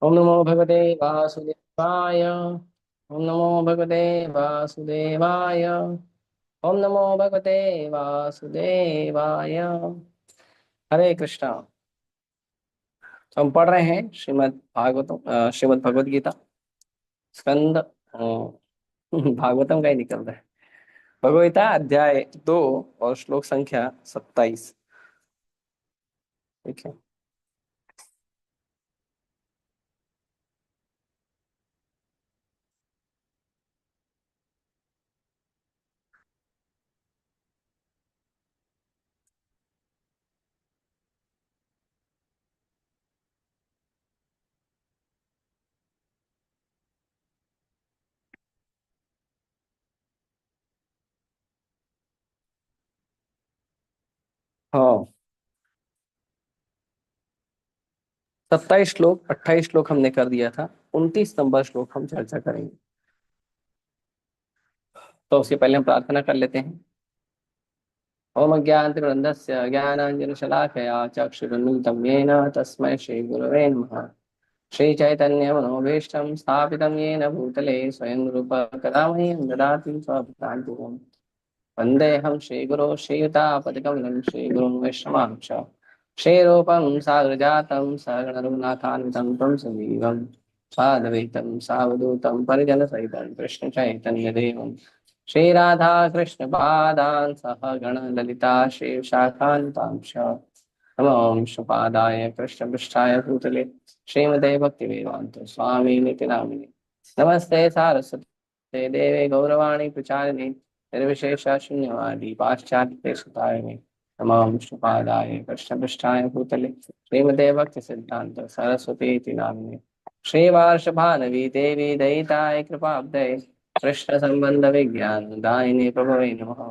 ओम नमो भगवते वासुदेवाय। ओम नमो भगवते वासुदेवाय। ओम नमो भगवते वासुदेवाय। हरे कृष्णा। तो हम पढ़ रहे हैं श्रीमद् भागवतम, श्रीमद् भगवद गीता, स्कंद भागवतम का ही निकल रहा है। भगवद गीता अध्याय 2 और श्लोक संख्या 27। ठीक है। हाँ, 27 श्लोक 28 श्लोक हमने कर दिया था। 29 नंबर श्लोक हम चर्चा करेंगे। तो उसके पहले हम प्रार्थना कर लेते हैं। ओम अज्ञानतिमिरन्धस्य ज्ञानाञ्जनशलाकया चक्षुरुन्मिलितं येन तस्मै श्रीगुरवे नमः। श्रीचैतन्यमनोभीष्टं स्थापितं येन भूतले स्वयं रूपः कदा मह्यं ददाति स्वपदान्तिकम्। वन्देऽहं श्रीगुरो श्रीयुतापदकमलं श्रीगुरुं वैष्णवांश। श्रीरूपं सागरजातं सहगणरघुनाथान्वितं तं सजीवं साद्वैतं सावधूतं परिजनसहितं कृष्णचैतन्यदेवं श्रीराधा कृष्ण पादान् सह गण ललिता श्री शाखान्तांश। नमो शुपादाय कृष्णपृष्ठाय भूतले श्रीमते भक्तिवेदान्त स्वामी निति नामिने। नमस्ते सारस्वते देवे गौरवाणी प्रचारिणे निर्विशेष शून्यवादी पाश्चात्य सुतारिणे। नमो शुपादाय कृष्णपृष्ठाय भूतले श्रीमते भक्ति सिद्धांत सरस्वती नामिने। श्रीवार्ष भानवी देवी दयिताय कृपाब्धये कृष्ण संबंध विज्ञान दायिनी प्रभवे नमः।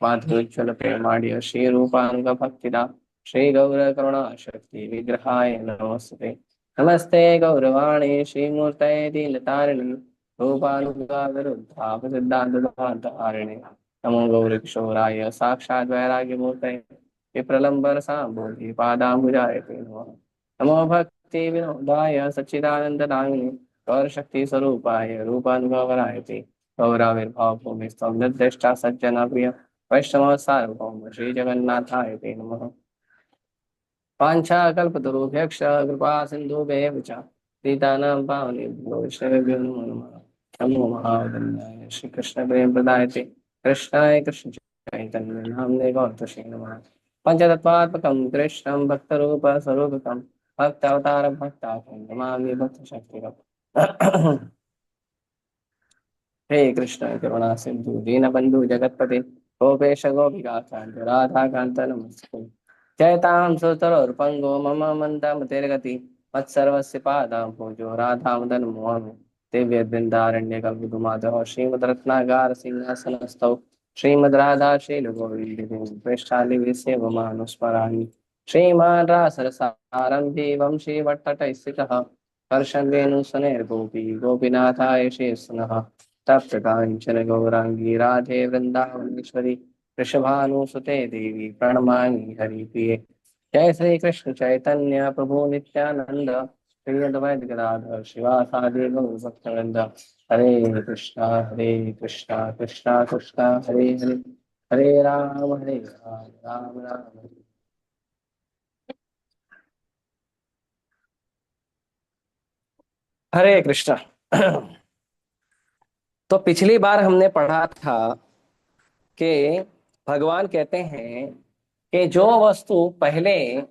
माधुज्वल प्रेमाढ्य श्री रूपानुग भक्तिदा श्री गौर करुणा शक्ति विग्रहाय नमस्ते। नमस्ते गौरवाणी श्रीमूर्तये दीनतारिणी रूपानुगा विरुद्धाप सिद्धांतधारिणे। नमो गौरकिशोराय साक्षात् वैराग्यमूर्तये विप्रलम्बर साम्भूति पादाम्बुजाय ते नमः। नमो भक्ति विनोदाय सच्चिदानंदनामिने गौरशक्ति स्वरूपाय रूपानुगवराय ते गौराविर्भाव भूमि निर्दिष्टा सज्जना प्रिय वैष्णव सार्वभौम श्री जगन्नाथाय ते नमः। पांचाकल्पतरुभ्यश्च कृपा सिन्धुभ्येव च पतितानां पावनेभ्यो वैष्णवेभ्यो नमो नमः। नमो महावदन्याय श्रीकृष्ण प्रेम प्रदायते कृष्णाय कृष्ण चैतन्य नाम्ने गौतमे नमः। पंचतत्वात्मकं कृष्णं भक्तरूप स्वरूपकं भक्तावतार भक्ताख्यं नमामि भक्तशक्तिकम्। हे कृष्ण करुणा सिंधु दीनबंधु जगतपते गोपेश गोपिकांत राधा कांत नमस्ते। जयतां सुतरोर्पंगो मम मन्दमतिर्गति मत्सर्वस्य पादां भोजो राधा मदन मोहन दिव्य बृंदारण्य कल्पतु माधव श्रीमद रत्नागार सिंहासनस्थौ श्रीमद राधा शील गोविंद पृष्ठालि विसेवमानुस्मरामि। श्रीमान रासरसारंभी वंशी वट्टटैस्थितः कर्षन् वेणुसुनेर्गोपी गोपीनाथाय शेषनः। तप्त कांचन गौरांगी राधे वृंदावनेश्वरी वृषभानुसुते देवी प्रणमामि हरिप्रिये। जय श्री कृष्ण चैतन्य प्रभु नित्यानंद श्री अद्वैत गदाधर शिवासादि गौर भक्तवृंद। हरे कृष्णा कृष्णा कृष्णा हरे हरे हरे राम राम राम हरे। हरे कृष्णा। तो पिछली बार हमने पढ़ा था कि भगवान कहते हैं कि जो वस्तु पहले,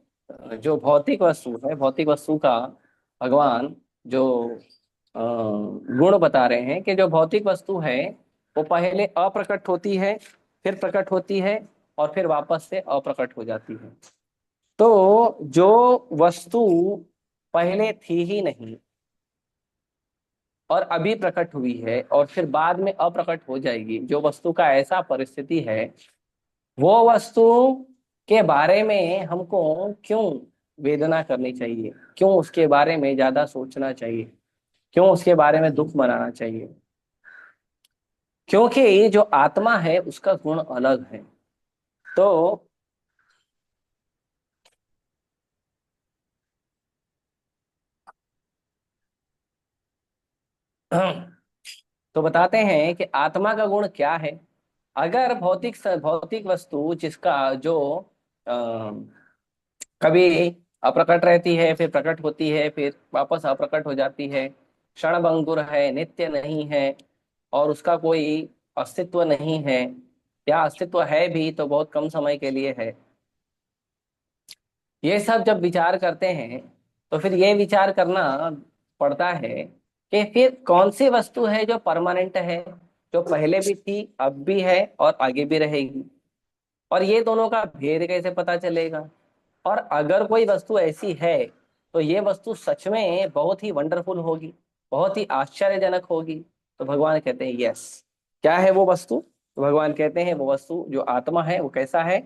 जो भौतिक वस्तु है, भौतिक वस्तु का भगवान जो गुण बता रहे हैं कि जो भौतिक वस्तु है वो पहले अप्रकट होती है, फिर प्रकट होती है और फिर वापस से अप्रकट हो जाती है। तो जो वस्तु पहले थी ही नहीं और अभी प्रकट हुई है और फिर बाद में अप्रकट हो जाएगी, जो वस्तु का ऐसा परिस्थिति है, वो वस्तु के बारे में हमको क्यों वेदना करनी चाहिए, क्यों उसके बारे में ज्यादा सोचना चाहिए, क्यों उसके बारे में दुख मनाना चाहिए? क्योंकि जो आत्मा है उसका गुण अलग है। तो तो बताते हैं कि आत्मा का गुण क्या है। अगर भौतिक वस्तु जिसका जो अ, कभी अप्रकट रहती है, फिर प्रकट होती है, फिर वापस अप्रकट हो जाती है, क्षणभंगुर है, नित्य नहीं है, और उसका कोई अस्तित्व नहीं है, या अस्तित्व है भी तो बहुत कम समय के लिए है, ये सब जब विचार करते हैं तो फिर ये विचार करना पड़ता है कि फिर कौन सी वस्तु है जो परमानेंट है, जो पहले भी थी, अब भी है और आगे भी रहेगी। और ये दोनों का भेद कैसे पता चलेगा। और अगर कोई वस्तु ऐसी है तो ये वस्तु सच में बहुत ही वंडरफुल होगी, बहुत ही आश्चर्यजनक होगी। तो भगवान कहते हैं यस। क्या है वो वस्तु? तो भगवान कहते हैं वो वस्तु जो आत्मा है वो कैसा है।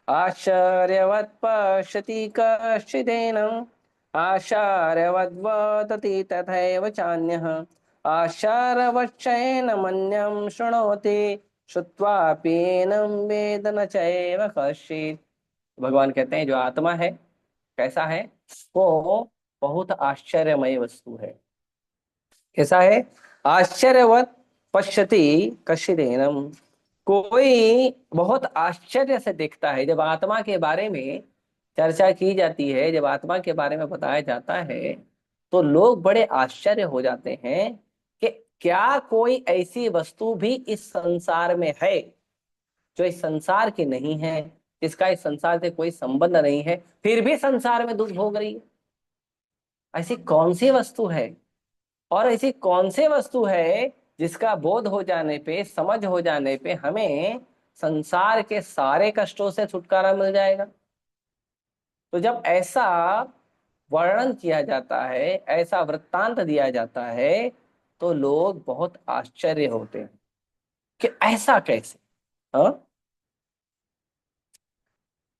आश्चर्यवत् पश्यति कश्चिदेनम् आश्चर्यवद्वदति तथैव चान्यः आश्चर्यवच्चैनमन्यं शृणोति श्रुत्वाप्येनं वेद न चैव कश्चित्। भगवान कहते हैं जो आत्मा है कैसा है, वो बहुत आश्चर्यमय वस्तु है। कैसा है? आश्चर्यवत पश्यति कश्चिदेनम। कोई बहुत आश्चर्य से देखता है। जब आत्मा के बारे में चर्चा की जाती है, जब आत्मा के बारे में बताया जाता है, तो लोग बड़े आश्चर्य हो जाते हैं कि क्या कोई ऐसी वस्तु भी इस संसार में है जो इस संसार की नहीं है, जिसका इस संसार से कोई संबंध नहीं है, फिर भी संसार में दुख भोग रही है। ऐसी कौन सी वस्तु है, और ऐसी कौन सी वस्तु है जिसका बोध हो जाने पे, समझ हो जाने पे हमें संसार के सारे कष्टों से छुटकारा मिल जाएगा। तो जब ऐसा वर्णन किया जाता है, ऐसा वृत्तांत दिया जाता है, तो लोग बहुत आश्चर्य होते हैं कि ऐसा कैसे। हाँ।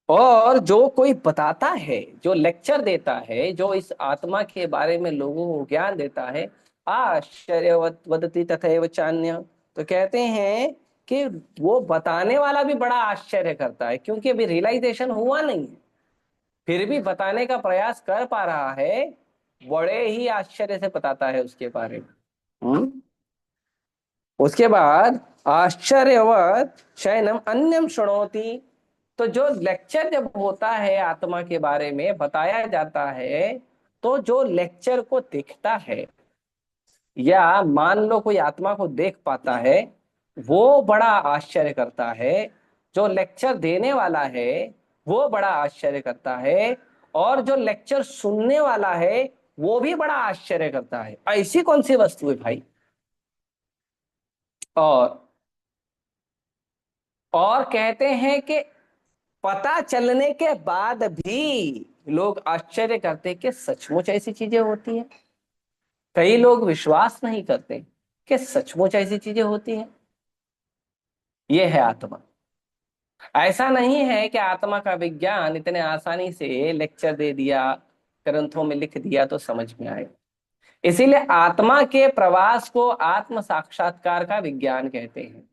और जो कोई बताता है, जो लेक्चर देता है, जो इस आत्मा के बारे में लोगों को ज्ञान देता है, आश्चर्यवत वदति तथैव चान्य, तो कहते हैं कि वो बताने वाला भी बड़ा आश्चर्य करता है, क्योंकि अभी रियलाइजेशन हुआ नहीं है, फिर भी बताने का प्रयास कर पा रहा है, बड़े ही आश्चर्य से बताता है उसके बारे में। उसके बाद आश्चर्यवत शयनम अन्यम शृणोति। तो जो लेक्चर जब होता है आत्मा के बारे में बताया जाता है, तो जो लेक्चर को दिखता है, या मान लो कोई आत्मा को देख पाता है, वो बड़ा आश्चर्य करता है। जो लेक्चर देने वाला है वो बड़ा आश्चर्य करता है, और जो लेक्चर सुनने वाला है वो भी बड़ा आश्चर्य करता है। ऐसी कौन सी वस्तु है भाई। और कहते हैं कि पता चलने के बाद भी लोग आश्चर्य करते हैं कि सचमुच ऐसी चीजें होती हैं। कई लोग विश्वास नहीं करते कि सचमुच ऐसी चीजें होती हैं। ये है आत्मा। ऐसा नहीं है कि आत्मा का विज्ञान इतने आसानी से लेक्चर दे दिया, ग्रंथों में लिख दिया तो समझ में आए। इसीलिए आत्मा के प्रवास को आत्म साक्षात्कार का विज्ञान कहते हैं।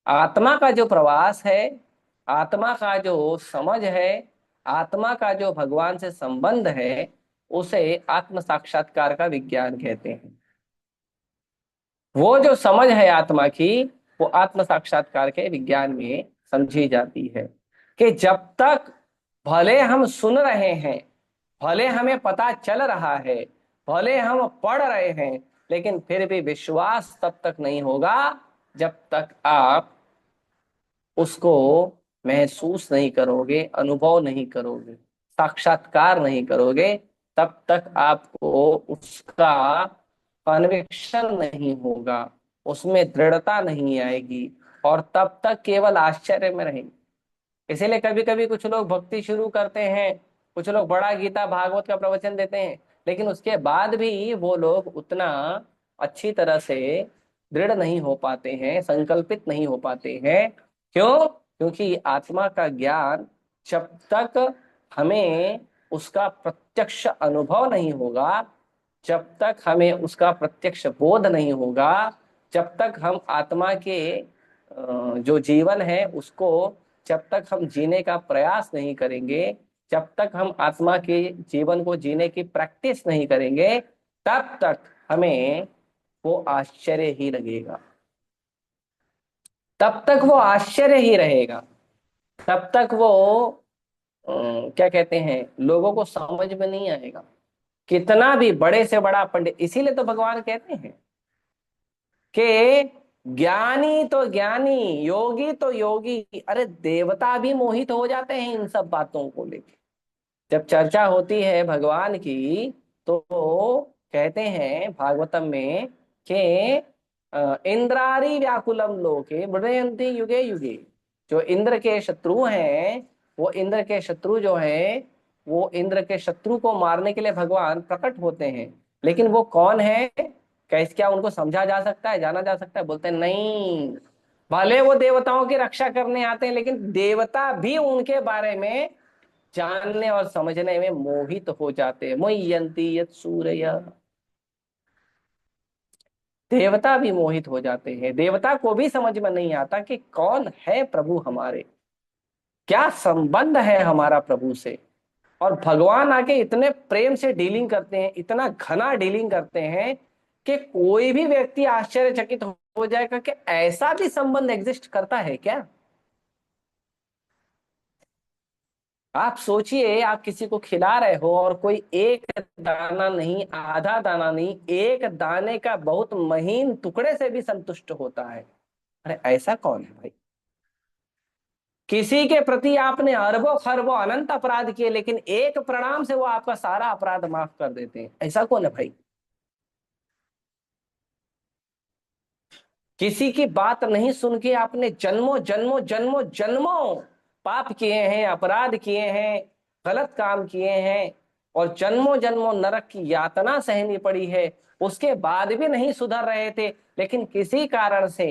आत्मा का जो प्रवास है, आत्मा का जो समझ है, आत्मा का जो भगवान से संबंध है, उसे आत्म साक्षात्कार का विज्ञान कहते हैं। वो जो समझ है आत्मा की, वो आत्म साक्षात्कार के विज्ञान में समझी जाती है। कि जब तक भले हम सुन रहे हैं, भले हमें पता चल रहा है, भले हम पढ़ रहे हैं, लेकिन फिर भी विश्वास तब तक नहीं होगा जब तक आप उसको महसूस नहीं करोगे, अनुभव नहीं करोगे, साक्षात्कार नहीं करोगे। तब तक आपको उसका कन्विक्शन नहीं होगा, उसमें दृढ़ता नहीं आएगी, और तब तक केवल आश्चर्य में रहेंगे। इसीलिए कभी कभी कुछ लोग भक्ति शुरू करते हैं, कुछ लोग बड़ा गीता भागवत का प्रवचन देते हैं, लेकिन उसके बाद भी वो लोग उतना अच्छी तरह से दृढ़ नहीं हो पाते हैं, संकल्पित नहीं हो पाते हैं। क्यों? क्योंकि आत्मा का ज्ञान जब तक हमें उसका प्रत्यक्ष अनुभव नहीं होगा, जब तक हमें उसका प्रत्यक्ष बोध नहीं होगा, जब तक हम आत्मा के जो जीवन है उसको जब तक हम जीने का प्रयास नहीं करेंगे, जब तक हम आत्मा के जीवन को जीने की प्रैक्टिस नहीं करेंगे, तब तक हमें वो आश्चर्य ही लगेगा, तब तक वो आश्चर्य ही रहेगा, तब तक वो क्या कहते हैं, लोगों को समझ में नहीं आएगा। कितना भी बड़े से बड़ा पंडित, इसीलिए तो भगवान कहते हैं कि ज्ञानी तो ज्ञानी, योगी तो योगी, अरे देवता भी मोहित हो जाते हैं इन सब बातों को लेकर। जब चर्चा होती है भगवान की, तो कहते हैं भागवतम में कि इंद्रारी व्याकुलम लोके मृडयन्ति युगे युगे। जो इंद्र के शत्रु हैं, वो इंद्र के शत्रु जो है, वो इंद्र के शत्रु को मारने के लिए भगवान प्रकट होते हैं। लेकिन वो कौन है, कैसे, क्या उनको समझा जा सकता है, जाना जा सकता है? बोलते हैं नहीं। भले वो देवताओं की रक्षा करने आते हैं, लेकिन देवता भी उनके बारे में जानने और समझने में मोहित हो जाते हैं। मुह्यन्ति यत् सूरय, देवता भी मोहित हो जाते हैं। देवता को भी समझ में नहीं आता कि कौन है प्रभु हमारे, क्या संबंध है हमारा प्रभु से। और भगवान आके इतने प्रेम से डीलिंग करते हैं, इतना घना डीलिंग करते हैं कि कोई भी व्यक्ति आश्चर्यचकित हो जाएगा कि ऐसा भी संबंध एग्जिस्ट करता है क्या। आप सोचिए, आप किसी को खिला रहे हो और कोई एक दाना नहीं, आधा दाना नहीं, एक दाने का बहुत महीन टुकड़े से भी संतुष्ट होता है। अरे ऐसा कौन है भाई। किसी के प्रति आपने अरबों खरबों अनंत अपराध किए, लेकिन एक प्रणाम से वो आपका सारा अपराध माफ कर देते हैं। ऐसा कौन है भाई। किसी की बात नहीं सुन के आपने जन्मों जन्मों जन्मों जन्मों पाप किए हैं, अपराध किए हैं, गलत काम किए हैं, और जन्मों जन्मों नरक की यातना सहनी पड़ी है। उसके बाद भी नहीं सुधर रहे थे, लेकिन किसी कारण से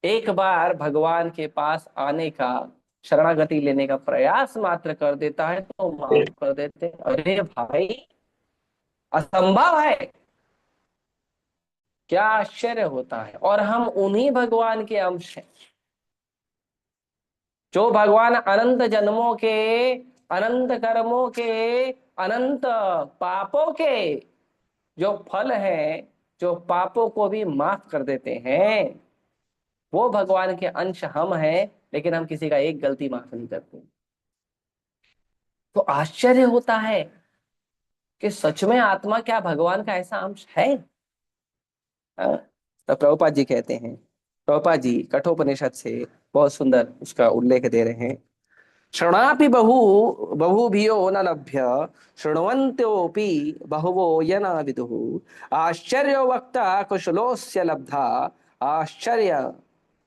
एक बार भगवान के पास आने का, शरणागति लेने का प्रयास मात्र कर देता है तो माफ कर देते हैं। अरे भाई, असंभव है। क्या आश्चर्य होता है। और हम उन्हीं भगवान के अंश हैं, जो भगवान अनंत जन्मों के, अनंत कर्मों के, अनंत पापों के जो फल है, जो पापों को भी माफ कर देते हैं, वो भगवान के अंश हम हैं। लेकिन हम किसी का एक गलती माफ नहीं करते। तो आश्चर्य होता है कि सच में आत्मा क्या भगवान का ऐसा अंश है। हाँ? तो प्रभुपाद जी कहते हैं, प्रभुपाद जी कठोपनिषद से बहुत सुंदर उसका उल्लेख दे रहे हैं। शृणापि बहुभियो न लभ्य, शृण्वन्त्योऽपि बहवो यना विदुः, आश्चर्यो वक्ता कुशलोऽस्य लब्धा, आश्चर्य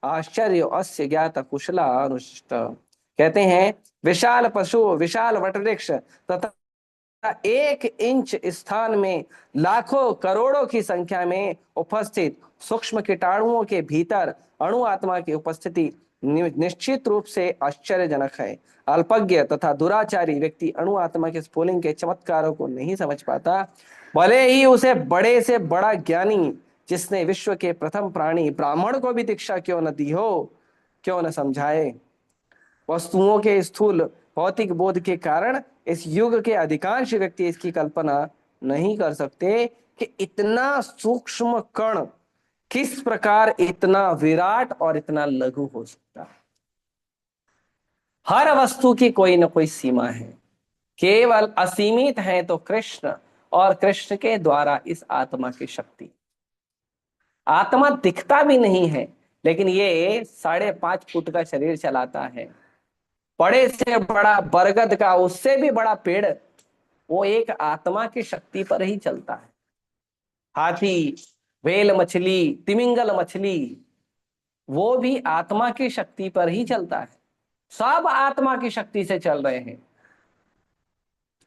आश्चर्य अस्य ज्ञात कुशलानुष्ट। कहते हैं, विशाल पशु, विशाल वटवृक्ष तथा 1 इंच स्थान में लाखों करोड़ों की संख्या में उपस्थित सूक्ष्म कीटाणुओं के भीतर अणु आत्मा की उपस्थिति निश्चित रूप से आश्चर्यजनक है। अल्पज्ञ तथा दुराचारी व्यक्ति अणु आत्मा के स्फुलिंग के चमत्कारों को नहीं समझ पाता, भले ही उसे बड़े से बड़ा ज्ञानी, जिसने विश्व के प्रथम प्राणी ब्राह्मण को भी दीक्षा क्यों न दी हो, क्यों न समझाए। वस्तुओं के स्थूल भौतिक बोध के कारण इस युग के अधिकांश व्यक्ति इसकी कल्पना नहीं कर सकते कि इतना सूक्ष्म कण किस प्रकार इतना विराट और इतना लघु हो सकता है। हर वस्तु की कोई न कोई सीमा है, केवल असीमित है तो कृष्ण, और कृष्ण के द्वारा इस आत्मा की शक्ति। आत्मा दिखता भी नहीं है, लेकिन ये 5.5 फुट का शरीर चलाता है। बड़े से बड़ा बरगद का, उससे भी बड़ा पेड़, वो एक आत्मा की शक्ति पर ही चलता है। हाथी, व्हेल मछली, तिमिंगल मछली, वो भी आत्मा की शक्ति पर ही चलता है। सब आत्मा की शक्ति से चल रहे हैं।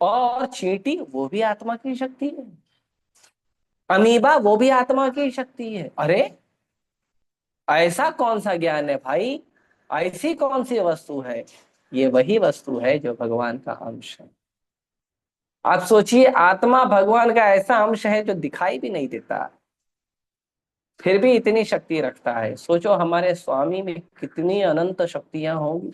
और चींटी, वो भी आत्मा की शक्ति है। अमीबा, वो भी आत्मा की शक्ति है। अरे ऐसा कौन सा ज्ञान है भाई, ऐसी कौन सी वस्तु है। ये वही वस्तु है जो भगवान का अंश है। आप सोचिए, आत्मा भगवान का ऐसा अंश है जो दिखाई भी नहीं देता, फिर भी इतनी शक्ति रखता है। सोचो हमारे स्वामी में कितनी अनंत शक्तियां होंगी।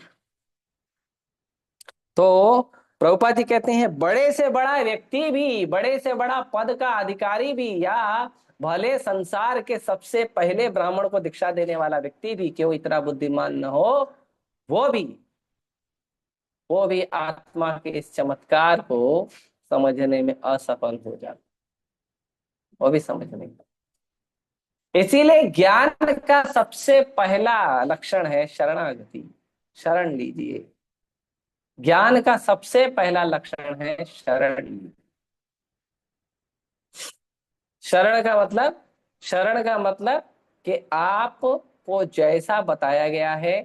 तो प्रभुपाद जी कहते हैं बड़े से बड़ा व्यक्ति भी, बड़े से बड़ा पद का अधिकारी भी, या भले संसार के सबसे पहले ब्राह्मण को दीक्षा देने वाला व्यक्ति भी, क्यों इतना बुद्धिमान न हो, वो भी वो भी आत्मा के इस चमत्कार को समझने में असफल हो जाता, वो भी समझ नहीं। इसीलिए ज्ञान का सबसे पहला लक्षण है शरणागति, शरण लीजिए। ज्ञान का सबसे पहला लक्षण है शरण लीजिए। शरण का मतलब, शरण का मतलब कि आपको जैसा बताया गया है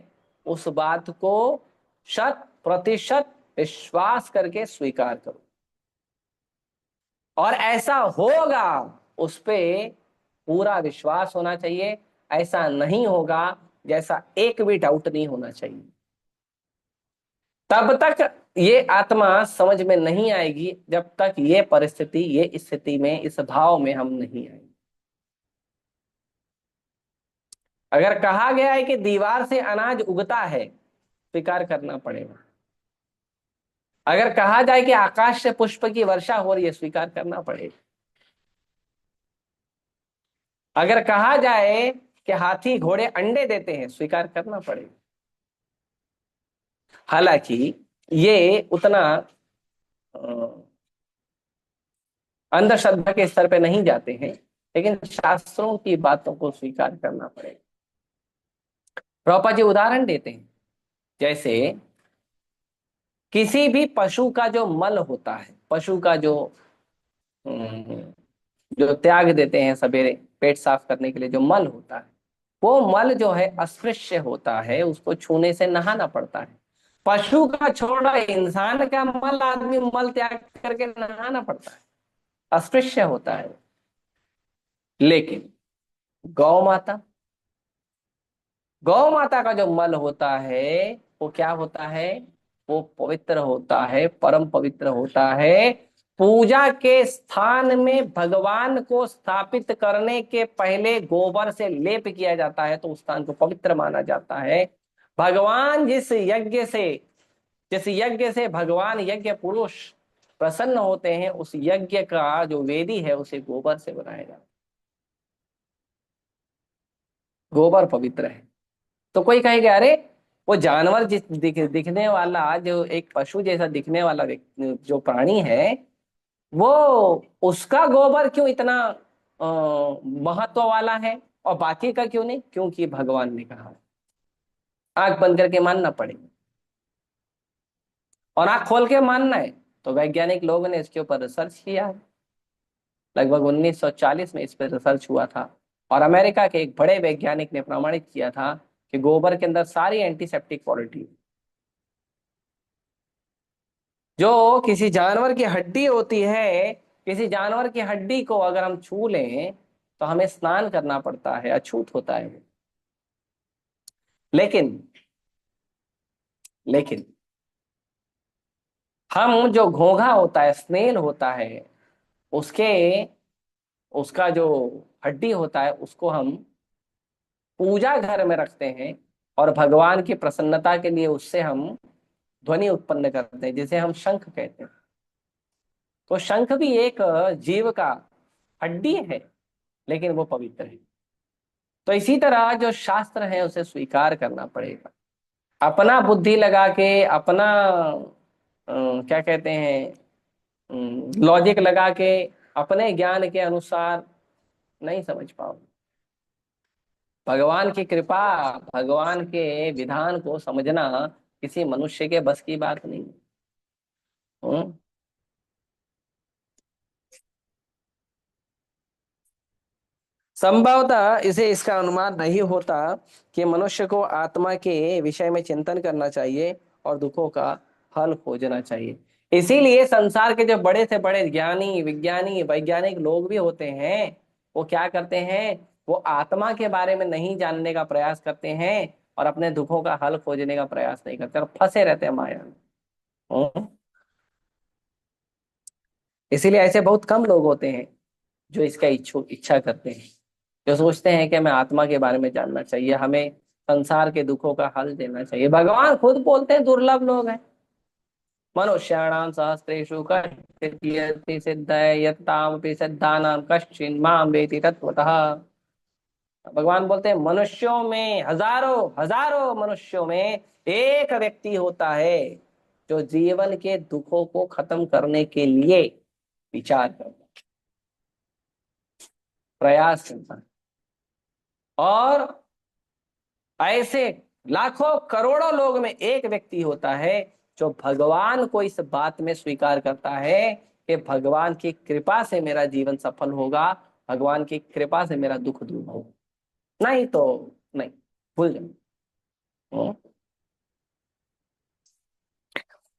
उस बात को 100% विश्वास करके स्वीकार करो, और ऐसा होगा उस पे पूरा विश्वास होना चाहिए। ऐसा नहीं होगा जैसा एक भी डाउट नहीं होना चाहिए। तब तक ये आत्मा समझ में नहीं आएगी जब तक ये परिस्थिति, ये स्थिति में, इस भाव में हम नहीं आएंगे। अगर कहा गया है कि दीवार से अनाज उगता है, स्वीकार करना पड़ेगा। अगर कहा जाए कि आकाश से पुष्प की वर्षा हो रही है, स्वीकार करना पड़ेगा। अगर कहा जाए कि हाथी घोड़े अंडे देते हैं, स्वीकार करना पड़ेगा। हालांकि ये उतना अंधश्रद्धा के स्तर पे नहीं जाते हैं, लेकिन शास्त्रों की बातों को स्वीकार करना पड़ेगा। प्रभुपाद जी उदाहरण देते हैं, जैसे किसी भी पशु का जो मल होता है, पशु का जो अम, जो त्याग देते हैं सवेरे पेट साफ करने के लिए, जो मल होता है, वो मल जो है अस्पृश्य होता है, उसको छूने से नहाना पड़ता है। पशु का छोड़ा, इंसान का मल आदमी मल त्याग करके नहाना पड़ता है, अस्पृश्य होता है। लेकिन गौ माता, गौ माता का जो मल होता है वो क्या होता है, वो पवित्र होता है, परम पवित्र होता है। पूजा के स्थान में भगवान को स्थापित करने के पहले गोबर से लेप किया जाता है, तो उस स्थान को पवित्र माना जाता है। भगवान जिस यज्ञ से भगवान यज्ञ पुरुष प्रसन्न होते हैं, उस यज्ञ का जो वेदी है उसे गोबर से बनाया जाता है। गोबर पवित्र है। तो कोई कहेगा अरे वो जानवर दिखने वाला, जो एक पशु जैसा दिखने वाला जो प्राणी है, वो उसका गोबर क्यों इतना महत्व वाला है और बाकी का क्यों नहीं? क्योंकि भगवान ने कहा। आंख बंद करके मानना पड़ेगा, और आंख खोल के मानना है तो वैज्ञानिक लोगों ने इसके ऊपर रिसर्च किया है। लगभग 1940 में इस पर रिसर्च हुआ था, और अमेरिका के एक बड़े वैज्ञानिक ने प्रमाणित किया था कि गोबर के अंदर सारी एंटीसेप्टिक क्वालिटी, जो किसी जानवर की हड्डी होती है, किसी जानवर की हड्डी को अगर हम छू लें तो हमें स्नान करना पड़ता है, अछूत होता है। लेकिन लेकिन हम जो घोंघा होता है, स्नेल होता है, उसके उसका जो हड्डी होता है उसको हम पूजा घर में रखते हैं, और भगवान की प्रसन्नता के लिए उससे हम ध्वनि उत्पन्न करते हैं, जिसे हम शंख कहते हैं। तो शंख भी एक जीव का हड्डी है, लेकिन वो पवित्र है। तो इसी तरह जो शास्त्र है उसे स्वीकार करना पड़ेगा। अपना बुद्धि लगा के, अपना क्या कहते हैं, लॉजिक लगा के, अपने ज्ञान के अनुसार नहीं समझ पाओ। भगवान की कृपा, भगवान के विधान को समझना किसी मनुष्य के बस की बात नहीं है। हम्म? संभवतः इसे इसका अनुमान नहीं होता कि मनुष्य को आत्मा के विषय में चिंतन करना चाहिए और दुखों का हल खोजना चाहिए। इसीलिए संसार के जो बड़े से बड़े ज्ञानी, विज्ञानी, वैज्ञानिक लोग भी होते हैं, वो क्या करते हैं, वो आत्मा के बारे में नहीं जानने का प्रयास करते हैं और अपने दुखों का हल खोजने का प्रयास नहीं करते, और फंसे रहते हैं माया में। हम्म? इसीलिए ऐसे बहुत कम लोग होते हैं जो इसका इच्छा करते हैं, जो सोचते हैं कि हमें आत्मा के बारे में जानना चाहिए, हमें संसार के दुखों का हल देना चाहिए। भगवान खुद बोलते हैं दुर्लभ लोग हैं। मनुष्याणां सहस्रेषु कश्चित् यति सिद्धये यत्तामपि सिद्धानां कश्चिन् मां वेति तत्त्वतः। भगवान बोलते हैं मनुष्यों में, हजारों हजारों मनुष्यों में एक व्यक्ति होता है जो जीवन के दुखों को खत्म करने के लिए विचार करता है, प्रयास करता है। और ऐसे लाखों करोड़ों लोग में एक व्यक्ति होता है जो भगवान को इस बात में स्वीकार करता है कि भगवान की कृपा से मेरा जीवन सफल होगा, भगवान की कृपा से मेरा दुख दूर होगा, नहीं तो नहीं, भूल जाओ।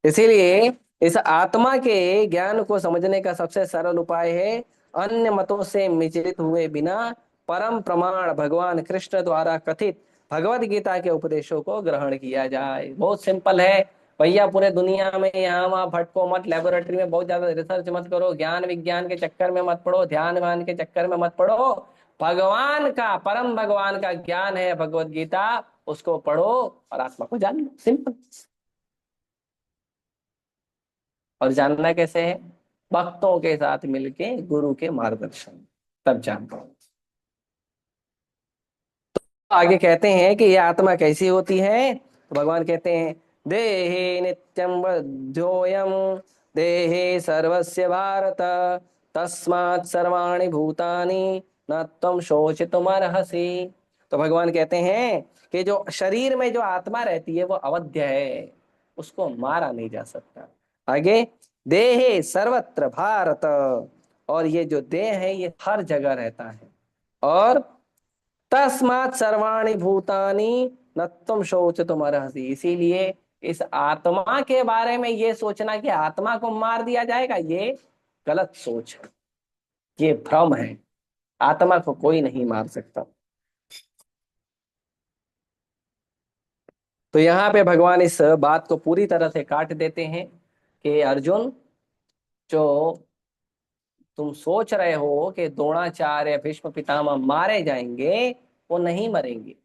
इसीलिए इस आत्मा के ज्ञान को समझने का सबसे सरल उपाय है अन्य मतों से मिश्रित हुए बिना परम प्रमाण भगवान कृष्ण द्वारा कथित भगवत गीता के उपदेशों को ग्रहण किया जाए। बहुत सिंपल है भैया, पूरे दुनिया में यहाँ वहाँ भटको मत, लेबोरेटरी में बहुत ज्यादा रिसर्च मत करो, ज्ञान विज्ञान के चक्कर में मत पड़ो, ध्यान वान के चक्कर में मत पड़ो। भगवान का, परम भगवान का ज्ञान है भगवत गीता, उसको पढ़ो और आत्मा को जान लो, सिंपल। और जानना कैसे है? भक्तों के साथ मिलके गुरु के मार्गदर्शन, तब जान पाओ। आगे कहते हैं कि ये आत्मा कैसी होती है, तो भगवान कहते हैं देहे नित्यं बद्धोयम, देहे सर्वस्य भारत, तस्मात् सर्वाणि भूतानि न त्वं शोचितुमर्हसि। तो भगवान कहते हैं कि जो शरीर में जो आत्मा रहती है वो अवध्य है, उसको मारा नहीं जा सकता। आगे देहे सर्वत्र भारत, और ये जो देह है ये हर जगह रहता है। और तस्मात् सर्वाणि भूतानि न तुम शोचितुम अर्हसि, इसीलिए इस आत्मा के बारे में ये सोचना कि आत्मा को मार दिया जाएगा, ये गलत सोच है, ये भ्रम है। आत्मा को कोई नहीं मार सकता। तो यहाँ पे भगवान इस बात को पूरी तरह से काट देते हैं कि अर्जुन, जो तुम सोच रहे हो कि द्रोणाचार्य भीष्म पितामह मारे जाएंगे, वो नहीं मरेंगे।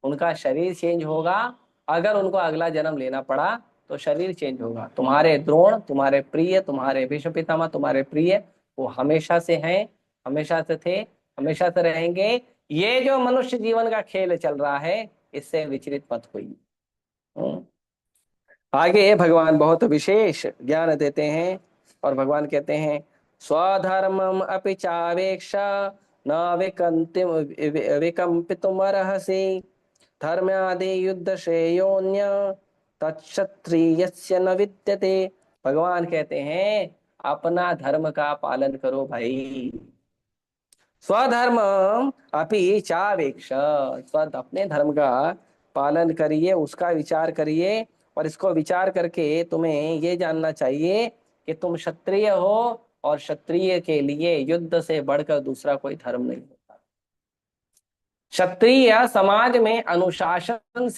उनका शरीर चेंज होगा, अगर उनको अगला जन्म लेना पड़ा तो शरीर चेंज होगा। तुम्हारे द्रोण, तुम्हारे प्रिय, तुम्हारे भीष्म पितामह तुम्हारे प्रिय, वो हमेशा से हैं, हमेशा से थे, हमेशा से रहेंगे। ये जो मनुष्य जीवन का खेल चल रहा है, इससे विचलित मत होइए। हम्म। आगे भगवान बहुत विशेष ज्ञान देते हैं और भगवान कहते हैं स्वधर्मम अपि चावेक्ष न विकंति विकंपितुमर्हसि, धर्मादि युद्ध श्रेयोन्य तत्क्षत्रियस्य न विद्यते। भगवान कहते हैं अपना धर्म का पालन करो भाई। स्वधर्म अपि चावेक्ष, स्व अपने धर्म का पालन करिए, उसका विचार करिए। और इसको विचार करके तुम्हें ये जानना चाहिए कि तुम क्षत्रिय हो, और क्षत्रिय के लिए युद्ध से बढ़कर दूसरा कोई धर्म नहीं होता। क्षत्रिय समाज में अनुशासन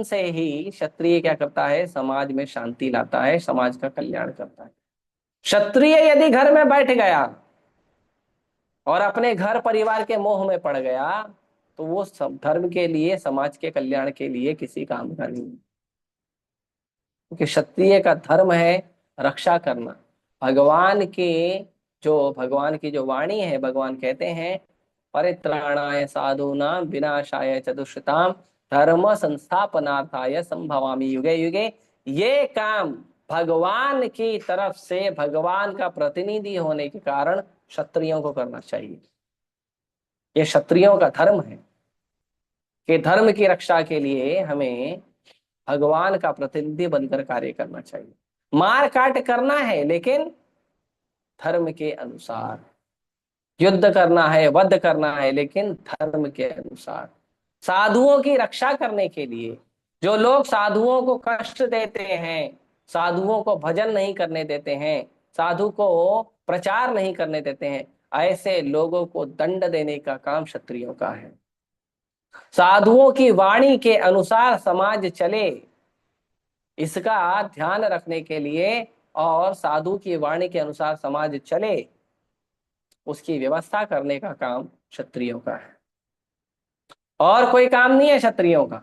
से ही क्षत्रिय क्या करता है, समाज में शांति लाता है, समाज का कल्याण करता है। क्षत्रिय यदि घर में बैठ गया और अपने घर परिवार के मोह में पड़ गया, तो वो धर्म के लिए, समाज के कल्याण के लिए किसी काम का नहीं। क्योंकि क्षत्रिय का धर्म है रक्षा करना। भगवान के भगवान की जो वाणी है, भगवान कहते हैं परित्राणाय साधूनां विनाशाय च दुष्कृतां धर्म संस्थापनार्थाय संभवामि युगे युगे। ये काम भगवान की तरफ से, भगवान का प्रतिनिधि होने के कारण क्षत्रियों को करना चाहिए। ये क्षत्रियों का धर्म है कि धर्म की रक्षा के लिए हमें भगवान का प्रतिनिधि बनकर कार्य करना चाहिए। मार काट करना है लेकिन धर्म के अनुसार, युद्ध करना है, वध करना है, लेकिन धर्म के अनुसार। साधुओं की रक्षा करने के लिए, जो लोग साधुओं को कष्ट देते हैं, साधुओं को भजन नहीं करने देते हैं, साधु को प्रचार नहीं करने देते हैं, ऐसे लोगों को दंड देने का काम क्षत्रियों का है। साधुओं की वाणी के अनुसार समाज चले, इसका ध्यान रखने के लिए, और साधु की वाणी के अनुसार समाज चले, उसकी व्यवस्था करने का काम क्षत्रियों का है। और कोई काम नहीं है क्षत्रियों का।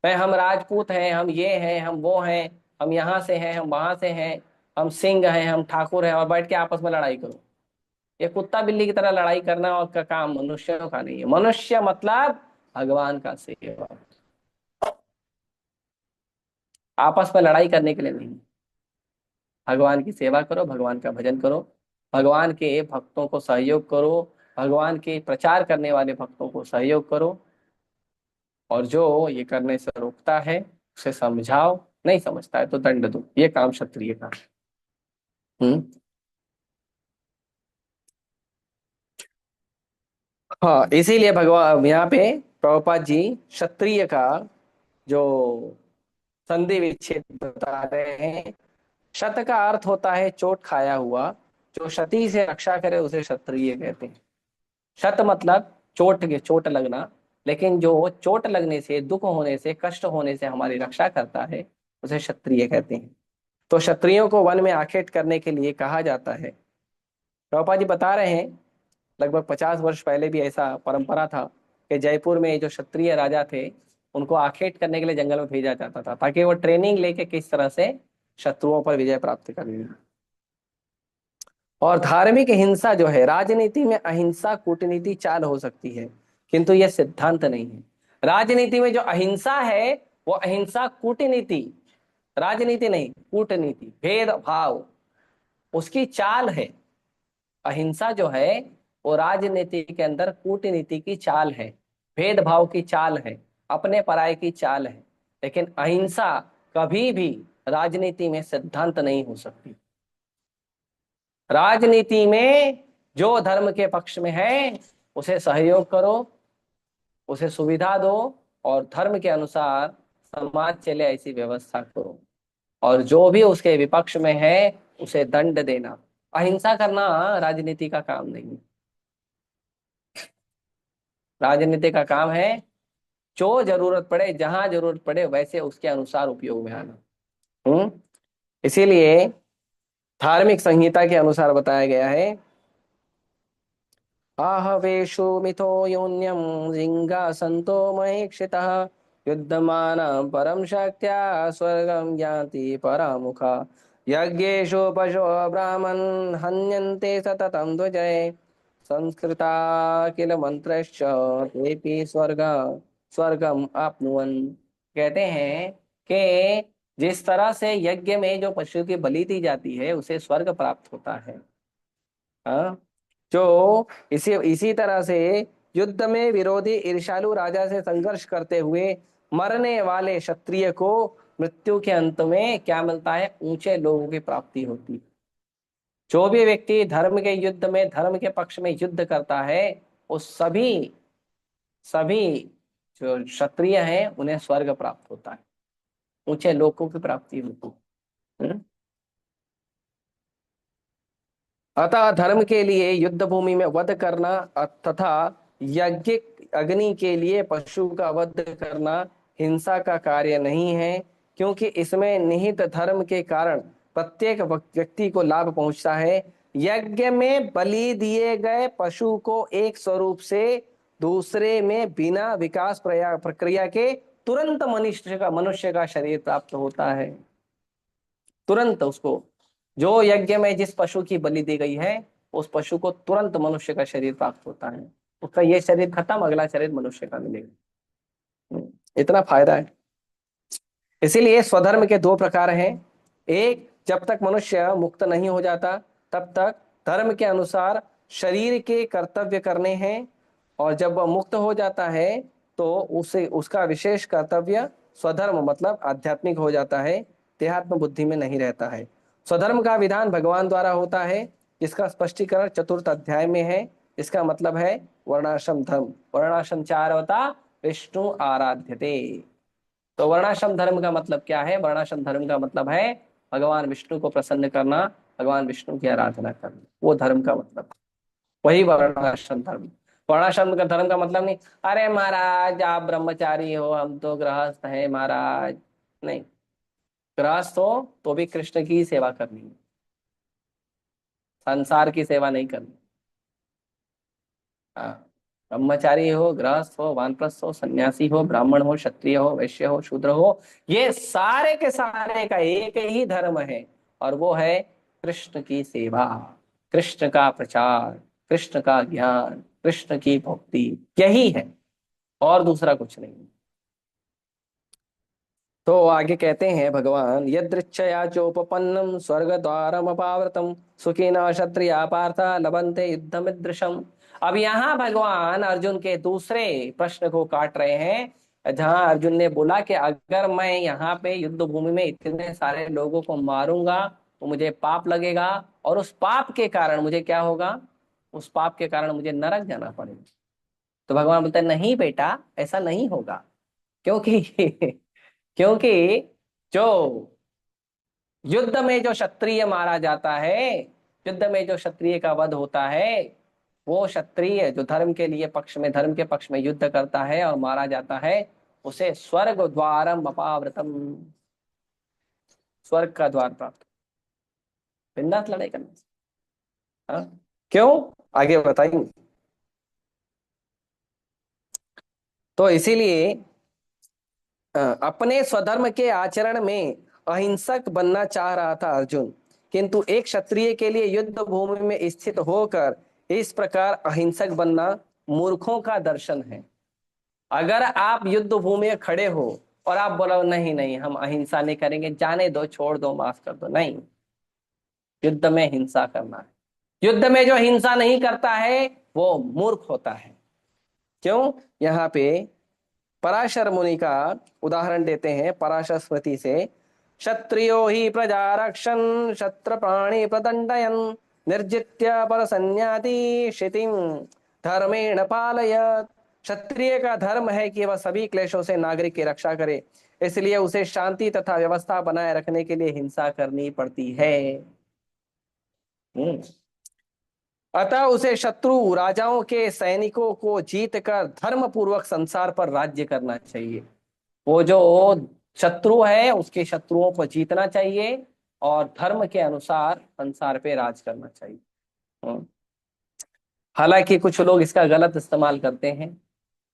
मैं हम राजपूत हैं, हम ये हैं, हम वो हैं, हम यहाँ से हैं, हम वहां से हैं, हम सिंह हैं, हम ठाकुर हैं, और बैठ के आपस में लड़ाई करो। ये कुत्ता बिल्ली की तरह लड़ाई करना और का काम मनुष्यों का नहीं है। मनुष्य मतलब भगवान का सेवा, आपस में लड़ाई करने के लिए नहीं। भगवान की सेवा करो, भगवान का भजन करो, भगवान के भक्तों को सहयोग करो, भगवान के प्रचार करने वाले भक्तों को सहयोग करो, और जो ये करने से रोकता है उसे समझाओ, नहीं समझता है तो दंड दो। ये काम क्षत्रिय का है। हम्म। हाँ, इसीलिए भगवान यहाँ पे प्रभुपाद जी क्षत्रिय का जो संधि विच्छेद बता रहे हैं। शत का अर्थ होता है चोट खाया हुआ, जो क्षति से रक्षा करे उसे क्षत्रिय कहते हैं। शत मतलब चोट के, चोट लगना, लेकिन जो चोट लगने से, दुख होने से, कष्ट होने से हमारी रक्षा करता है उसे क्षत्रिय कहते हैं। तो क्षत्रियों को वन में आखेट करने के लिए कहा जाता है। प्रभुपाद जी बता रहे हैं लगभग 50 वर्ष पहले भी ऐसा परंपरा था कि जयपुर में जो क्षत्रिय राजा थे उनको आखेट करने के लिए जंगल में भेजा जाता था, ताकि वो ट्रेनिंग लेके किस तरह से शत्रुओं पर विजय प्राप्त करनी है। और धार्मिक हिंसा जो है, राजनीति में अहिंसा कूटनीति चाल हो सकती है, किंतु यह सिद्धांत नहीं है। राजनीति में जो अहिंसा है वो अहिंसा कूटनीति, राजनीति नहीं, कूटनीति, भेदभाव उसकी चाल है। अहिंसा जो है वो राजनीति के अंदर कूटनीति की चाल है, भेदभाव की चाल है, अपने पराये की चाल है। लेकिन अहिंसा कभी भी राजनीति में सिद्धांत नहीं हो सकती। राजनीति में जो धर्म के पक्ष में है उसे सहयोग करो, उसे सुविधा दो, और धर्म के अनुसार समाज चले ऐसी व्यवस्था करो, और जो भी उसके विपक्ष में है उसे दंड देना। अहिंसा करना राजनीति का काम नहीं है। राजनीति का काम है जो जरूरत पड़े, जहां जरूरत पड़े वैसे उसके अनुसार उपयोग में आना। हम्म। इसीलिए धार्मिक संहिता के अनुसार बताया गया है, आहवेशो मिथो योन्यं जिंगासन्तो महीक्षितः युद्धमानं परं शक्त्या स्वर्गं यान्ति परामुखा यज्ञेषु पशो ब्राह्मन् हन्यन्ते सततं द्विजये संस्कृता किल मंत्रश्च तेपि स्वर्गम आपनुवन्। कहते हैं कि जिस तरह से यज्ञ में जो पशु की बलि दी जाती है उसे स्वर्ग प्राप्त होता है, हाँ, जो इसी इसी तरह से युद्ध में विरोधी ईर्ष्यालु राजा से संघर्ष करते हुए मरने वाले क्षत्रिय को मृत्यु के अंत में क्या मिलता है? ऊंचे लोगों की प्राप्ति होती है। जो भी व्यक्ति धर्म के युद्ध में, धर्म के पक्ष में युद्ध करता है, वो सभी सभी जो क्षत्रिय हैं उन्हें स्वर्ग प्राप्त होता है, ऊंचे लोगों की प्राप्ति होती है। अतः धर्म के लिए युद्ध भूमि में वध करना तथा यज्ञिक अग्नि के लिए पशु का वध करना हिंसा का कार्य नहीं है, क्योंकि इसमें निहित धर्म के कारण प्रत्येक व्यक्ति को लाभ पहुंचता है। यज्ञ में बलि दिए गए पशु को एक स्वरूप से दूसरे में बिना विकास प्रक्रिया के तुरंत मनुष्य का शरीर प्राप्त होता है। तुरंत उसको, जो यज्ञ में जिस पशु की बलि दी गई है उस पशु को तुरंत मनुष्य का शरीर प्राप्त होता है। उसका ये शरीर खत्म, अगला शरीर मनुष्य का मिलेगा। इतना फायदा है। इसीलिए स्वधर्म के दो प्रकार हैं। एक, जब तक मनुष्य मुक्त नहीं हो जाता तब तक धर्म के अनुसार शरीर के कर्तव्य करने हैं, और जब वह मुक्त हो जाता है तो उसे उसका विशेष कर्तव्य स्वधर्म मतलब आध्यात्मिक हो जाता है, देहात्म बुद्धि में नहीं रहता है। स्वधर्म का विधान भगवान द्वारा होता है, जिसका स्पष्टीकरण चतुर्थ अध्याय में है। इसका मतलब है वर्णाश्रम धर्म। वर्णाश्रम चार होता, विष्णु आराध्यते। तो वर्णाश्रम धर्म का मतलब क्या है? वर्णाश्रम धर्म का मतलब है भगवान विष्णु को प्रसन्न करना, भगवान विष्णु की आराधना करना, वो धर्म का मतलब, वही वर्णाश्रम धर्म। वर्णाश्रम का धर्म का मतलब नहीं, अरे महाराज आप ब्रह्मचारी हो, हम तो गृहस्थ हैं महाराज। नहीं, गृहस्थ हो तो भी कृष्ण की सेवा करनी है, संसार की सेवा नहीं करनी। हाँ, ब्रह्मचारी हो, गृहस्थ हो, वानप्रस्थ हो, सन्यासी हो, ब्राह्मण हो, क्षत्रिय हो, वैश्य हो, शूद्र हो, ये सारे के सारे का एक ही धर्म है, और वो है कृष्ण की सेवा, कृष्ण का प्रचार, कृष्ण का ज्ञान, कृष्ण की भक्ति, यही है, और दूसरा कुछ नहीं। तो आगे कहते हैं भगवान, यदृच्छया चोपपन्नम स्वर्ग द्वारम अपावृतम सुखिन क्षत्रिया पार्थ लभन्ते युद्धमिदृशम। अब यहाँ भगवान अर्जुन के दूसरे प्रश्न को काट रहे हैं, जहां अर्जुन ने बोला कि अगर मैं यहाँ पे युद्ध भूमि में इतने सारे लोगों को मारूंगा तो मुझे पाप लगेगा, और उस पाप के कारण मुझे क्या होगा, उस पाप के कारण मुझे नरक जाना पड़ेगा। तो भगवान बोलते हैं नहीं बेटा, ऐसा नहीं होगा, क्योंकि क्योंकि जो युद्ध में जो क्षत्रिय मारा जाता है, युद्ध में जो क्षत्रिय का वध होता है, वो क्षत्रिय जो धर्म के लिए पक्ष में, धर्म के पक्ष में युद्ध करता है और मारा जाता है, उसे स्वर्ग द्वारम अपावृतम, स्वर्ग का द्वार प्राप्त, बिंदास लड़ाई करने से। हाँ? क्यों, आगे बताएंगे। तो इसीलिए अपने स्वधर्म के आचरण में अहिंसक बनना चाह रहा था अर्जुन, किंतु एक क्षत्रिय के लिए युद्ध भूमि में स्थित होकर इस प्रकार अहिंसक बनना मूर्खों का दर्शन है। अगर आप युद्ध भूमि में खड़े हो और आप बोलो नहीं नहीं हम अहिंसा नहीं करेंगे, जाने दो, छोड़ दो, माफ कर दो, नहीं, युद्ध में हिंसा करना है। युद्ध में जो हिंसा नहीं करता है वो मूर्ख होता है। क्यों, यहाँ पे पराशर मुनि का उदाहरण देते हैं पराशर स्मृति से। क्षत्रियो ही प्रजा रक्षन् क्षत्र प्राणी प्रदंडयन् निर्जित्य पर संन्याति क्षितिम धर्मेण पालयत। क्षत्रिय का धर्म है कि वह सभी क्लेशों से नागरिक की रक्षा करे, इसलिए उसे शांति तथा व्यवस्था बनाए रखने के लिए हिंसा करनी पड़ती है। हम्म। अतः उसे शत्रु राजाओं के सैनिकों को जीत कर धर्म पूर्वक संसार पर राज्य करना चाहिए। वो जो शत्रु है उसके शत्रुओं को जीतना चाहिए और धर्म के अनुसार संसार पे राज करना चाहिए। हम्म। हालांकि कुछ लोग इसका गलत इस्तेमाल करते हैं,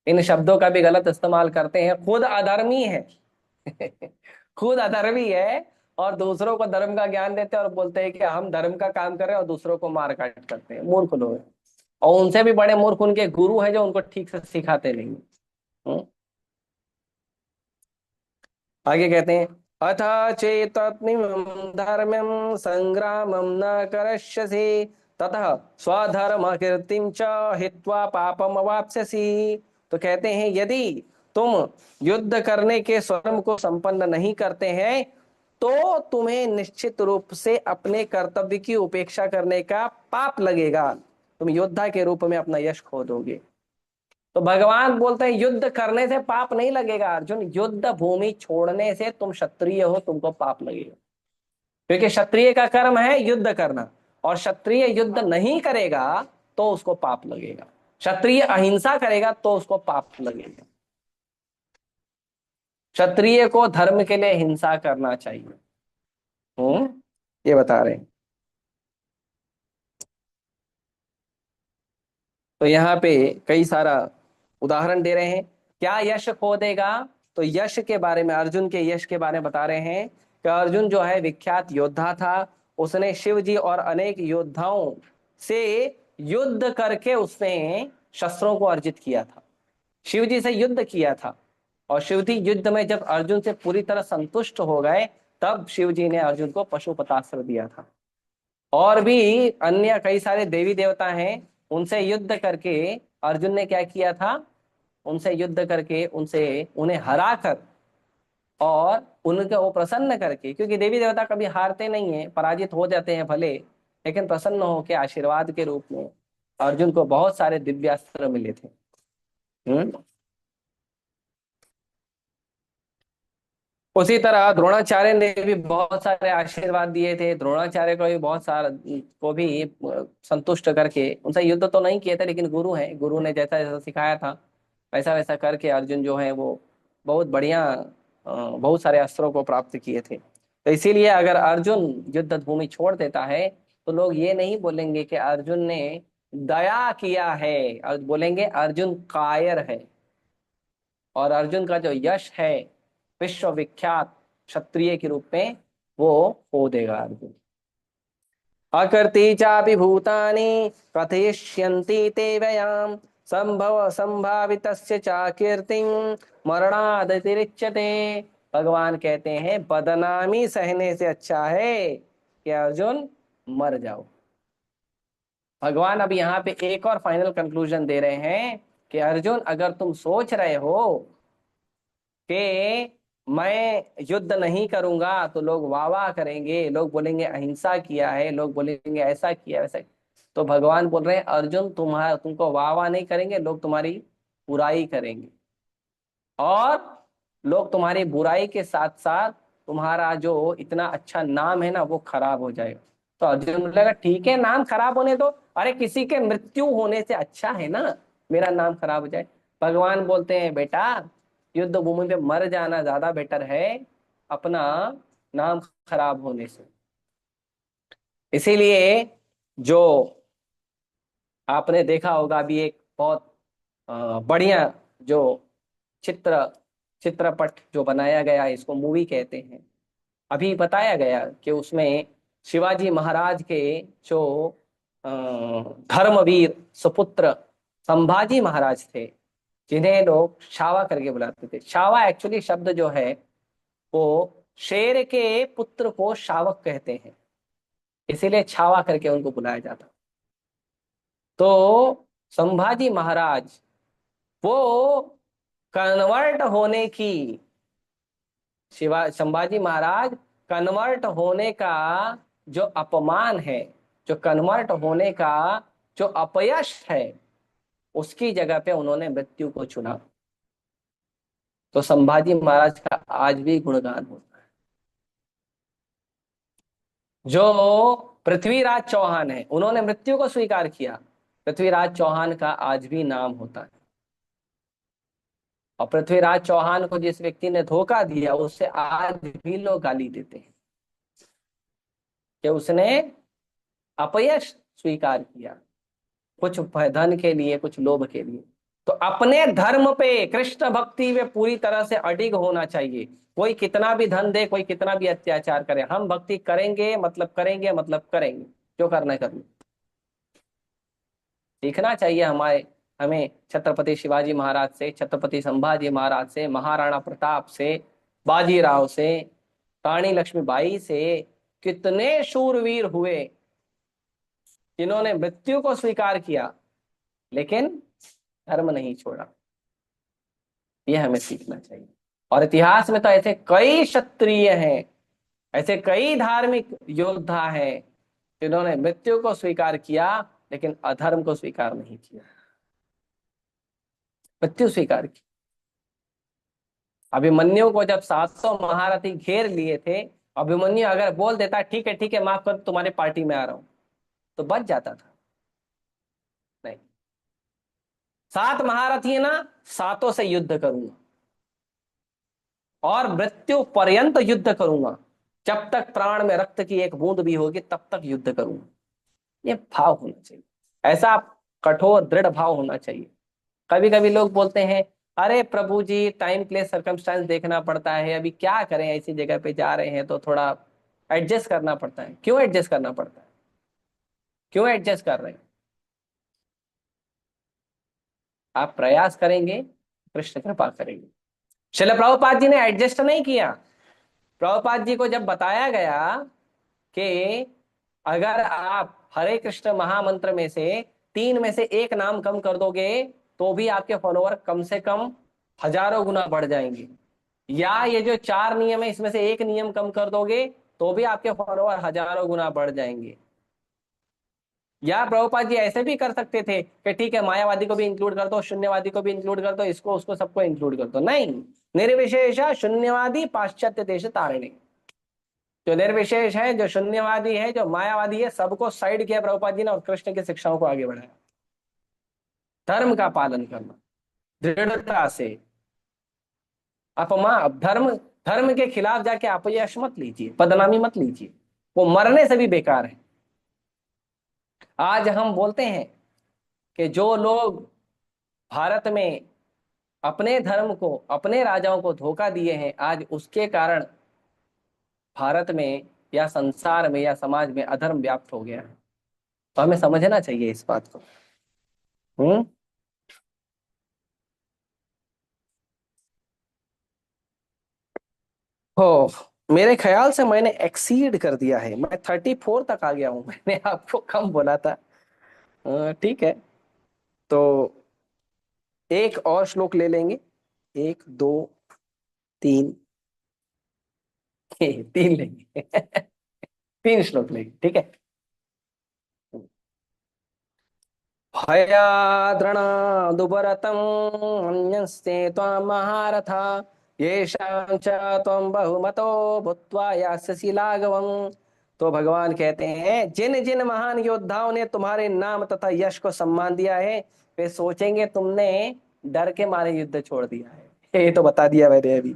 इन शब्दों का भी गलत इस्तेमाल करते हैं, खुद अधर्मी है खुद अधर्मी है और दूसरों को धर्म का ज्ञान देते हैं और बोलते हैं कि हम धर्म का काम कर रहे हैं, और दूसरों को मार काट करते हैं, मूर्ख लोग हैं। और उनसे भी बड़े मूर्ख उनके गुरु हैं जो उनको ठीक से सिखाते नहीं। हम्म। आगे कहते हैं, अथ चेतत्मिमं धर्म्यं संग्रामं न करष्यसि ततः स्वधर्म कीर्तिं च हित्वा पापम अवाप्स्यसि। तो कहते हैं यदि तुम युद्ध करने के स्वधर्म को संपन्न नहीं करते हैं तो तुम्हें निश्चित रूप से अपने कर्तव्य की उपेक्षा करने का पाप लगेगा, तुम योद्धा के रूप में अपना यश खो दोगे। तो भगवान बोलते हैं युद्ध करने से पाप नहीं लगेगा अर्जुन, युद्ध भूमि छोड़ने से तुम क्षत्रिय हो, तुमको पाप लगेगा, क्योंकि क्षत्रिय का कर्म है युद्ध करना, और क्षत्रिय युद्ध नहीं करेगा तो उसको पाप लगेगा, क्षत्रिय अहिंसा करेगा तो उसको पाप लगेगा। क्षत्रिय को धर्म के लिए हिंसा करना चाहिए। ये बता रहे हैं। तो यहाँ पे कई सारा उदाहरण दे रहे हैं, क्या यश खो देगा। तो यश के बारे में, अर्जुन के यश के बारे में बता रहे हैं कि अर्जुन जो है विख्यात योद्धा था, उसने शिव जी और अनेक योद्धाओं से युद्ध करके उसने शस्त्रों को अर्जित किया था, शिव जी से युद्ध किया था, और शिव जी युद्ध में जब अर्जुन से पूरी तरह संतुष्ट हो गए तब शिव जी ने अर्जुन को पशुपतास्त्र दिया था। और भी अन्य कई सारे देवी देवता हैं, उनसे युद्ध करके अर्जुन ने क्या किया था, उनसे युद्ध करके उनसे उन्हें हरा कर और उनके वो प्रसन्न करके, क्योंकि देवी देवता कभी हारते नहीं है, पराजित हो जाते हैं भले, लेकिन प्रसन्न होकर आशीर्वाद के रूप में अर्जुन को बहुत सारे दिव्यास्त्र मिले थे। हम्म। उसी तरह द्रोणाचार्य ने भी बहुत सारे आशीर्वाद दिए थे, द्रोणाचार्य को भी बहुत सारा को भी संतुष्ट करके उनसे युद्ध तो नहीं किए थे, लेकिन गुरु हैं, गुरु ने जैसा जैसा सिखाया था वैसा वैसा करके अर्जुन जो है वो बहुत बढ़िया बहुत सारे अस्त्रों को प्राप्त किए थे। तो इसीलिए अगर अर्जुन युद्ध भूमि छोड़ देता है तो लोग ये नहीं बोलेंगे कि अर्जुन ने दया किया है। और बोलेंगे अर्जुन कायर है, और अर्जुन का जो यश है विश्वविख्यात क्षत्रिय के रूप में वो हो देगा अर्जुन। अकृति चापि भूतानि कथयिष्यन्ति ते व्ययाम संभव संभावितस्य च कीर्तिं मरणादतिरिच्यते। भगवान कहते हैं बदनामी सहने से अच्छा है कि अर्जुन मर जाओ। भगवान अब यहाँ पे एक और फाइनल कंक्लूजन दे रहे हैं कि अर्जुन अगर तुम सोच रहे हो कि मैं युद्ध नहीं करूंगा तो लोग वाह वाह करेंगे, लोग बोलेंगे अहिंसा किया है, लोग बोलेंगे ऐसा किया वैसा, तो भगवान बोल रहे हैं अर्जुन तुम्हारा तुमको वाह वाह नहीं करेंगे, लोग तुम्हारी बुराई करेंगे। और लोग तुम्हारी बुराई के साथ साथ तुम्हारा जो इतना अच्छा नाम है ना वो खराब हो जाएगा। तो अर्जुन बोलेगा ठीक है नाम खराब होने दो, अरे किसी के मृत्यु होने से अच्छा है ना मेरा नाम खराब हो जाए। भगवान बोलते हैं बेटा युद्ध भूमि पे मर जाना ज्यादा बेटर है अपना नाम खराब होने से। इसीलिए जो आपने देखा होगा अभी एक बहुत बढ़िया जो चित्र चित्रपट जो बनाया गया है, इसको मूवी कहते हैं, अभी बताया गया कि उसमें शिवाजी महाराज के जो धर्मवीर सुपुत्र संभाजी महाराज थे, जिन्हें लोग शावा करके बुलाते थे। शावा एक्चुअली शब्द जो है वो शेर के पुत्र को शावक कहते हैं, इसीलिए छावा करके उनको बुलाया जाता। तो संभाजी महाराज वो कन्वर्ट होने की, शिवा संभाजी महाराज कन्वर्ट होने का जो अपमान है, जो कन्वर्ट होने का जो अपयश है, उसकी जगह पे उन्होंने मृत्यु को चुना। तो संभाजी महाराज का आज भी गुणगान होता है। जो पृथ्वीराज चौहान है उन्होंने मृत्यु को स्वीकार किया, पृथ्वीराज चौहान का आज भी नाम होता है। और पृथ्वीराज चौहान को जिस व्यक्ति ने धोखा दिया उससे आज भी लोग गाली देते हैं कि उसने अपयश स्वीकार किया, कुछ धन के लिए, कुछ लोभ के लिए। तो अपने धर्म पे कृष्ण भक्ति में पूरी तरह से अडिग होना चाहिए। कोई कितना भी धन दे, कोई कितना भी अत्याचार करे, हम भक्ति करेंगे मतलब करेंगे, मतलब करेंगे, जो करना है करना। सीखना चाहिए हमें छत्रपति शिवाजी महाराज से, छत्रपति संभाजी महाराज से, महाराणा प्रताप से, बाजीराव से, रानी लक्ष्मीबाई से। कितने शूरवीर हुए जिन्होंने मृत्यु को स्वीकार किया लेकिन धर्म नहीं छोड़ा। यह हमें सीखना चाहिए। और इतिहास में तो ऐसे कई क्षत्रिय हैं, ऐसे कई धार्मिक योद्धा हैं जिन्होंने मृत्यु को स्वीकार किया लेकिन अधर्म को स्वीकार नहीं किया, मृत्यु स्वीकार की। अभिमन्यु को जब 700 महारथी घेर लिए थे, अभिमन्यु अगर बोल देता ठीक है माफ कर तुम्हारी पार्टी में आ रहा हूं, तो बच जाता था। नहीं, 7 महारथी है ना, सातों से युद्ध करूंगा और मृत्यु पर्यंत युद्ध करूंगा, जब तक प्राण में रक्त की एक बूंद भी होगी तब तक युद्ध करूंगा। ये भाव होना चाहिए, ऐसा कठोर दृढ़ भाव होना चाहिए। कभी कभी लोग बोलते हैं अरे प्रभु जी टाइम प्लेस सर्कमस्टांस देखना पड़ता है, अभी क्या करें ऐसी जगह पे जा रहे हैं तो थोड़ा एडजस्ट करना पड़ता है। क्यों एडजस्ट करना पड़ता है, क्यों एडजस्ट कर रहे हैं? आप प्रयास करेंगे कृष्ण कृपा करेंगे। श्रील प्रभुपाद जी ने एडजस्ट नहीं किया। प्रभुपाद जी को जब बताया गया कि अगर आप हरे कृष्ण महामंत्र में से 3 में से एक नाम कम कर दोगे तो भी आपके फॉलोअर कम से कम हजारों गुना बढ़ जाएंगे, या ये जो 4 नियम है इसमें से एक नियम कम कर दोगे तो भी आपके फॉलोअर हजारों गुना बढ़ जाएंगे। या प्रभुपाद जी ऐसे भी कर सकते थे कि ठीक है मायावादी को भी इंक्लूड कर दो, शून्यवादी को भी इंक्लूड कर दो, इसको उसको सबको इंक्लूड कर दो। नहीं, निर्विशेष शून्यवादी पाश्चात्य देश तारिणी। जो निर्विशेष है, जो शून्यवादी है, जो मायावादी है, सबको साइड किया प्रभुपाद जी ने और कृष्ण की शिक्षाओं को आगे बढ़ाया। धर्म का पालन करना दृढ़ता से, अपमान धर्म धर्म के खिलाफ जाके अपयश मत लीजिए, बदनामी मत लीजिए, वो मरने से भी बेकार है। आज हम बोलते हैं कि जो लोग भारत में अपने धर्म को, अपने राजाओं को धोखा दिए हैं, आज उसके कारण भारत में या संसार में या समाज में अधर्म व्याप्त हो गया है। तो हमें समझना चाहिए इस बात को। हम्म। हो, मेरे ख्याल से मैंने एक्सीड कर दिया है, मैं 34 तक आ गया हूं। मैंने आपको कम बोला था। ठीक है, तो एक और श्लोक ले लेंगे। एक, दो, तीन। तीन लेंगे। तीन श्लोक लेंगे, ठीक है। भयाद्रणा दुबरतं मन्यन्ते त्वां महारथा, येषां च त्वं बहुमतो भूत्वा यास्यसि लाघवम्। तो भगवान कहते हैं, जिन जिन महान योद्धाओं ने तुम्हारे नाम तथा यश को सम्मान दिया है, वे सोचेंगे तुमने डर के मारे युद्ध छोड़ दिया है। ये तो बता दिया मैंने अभी।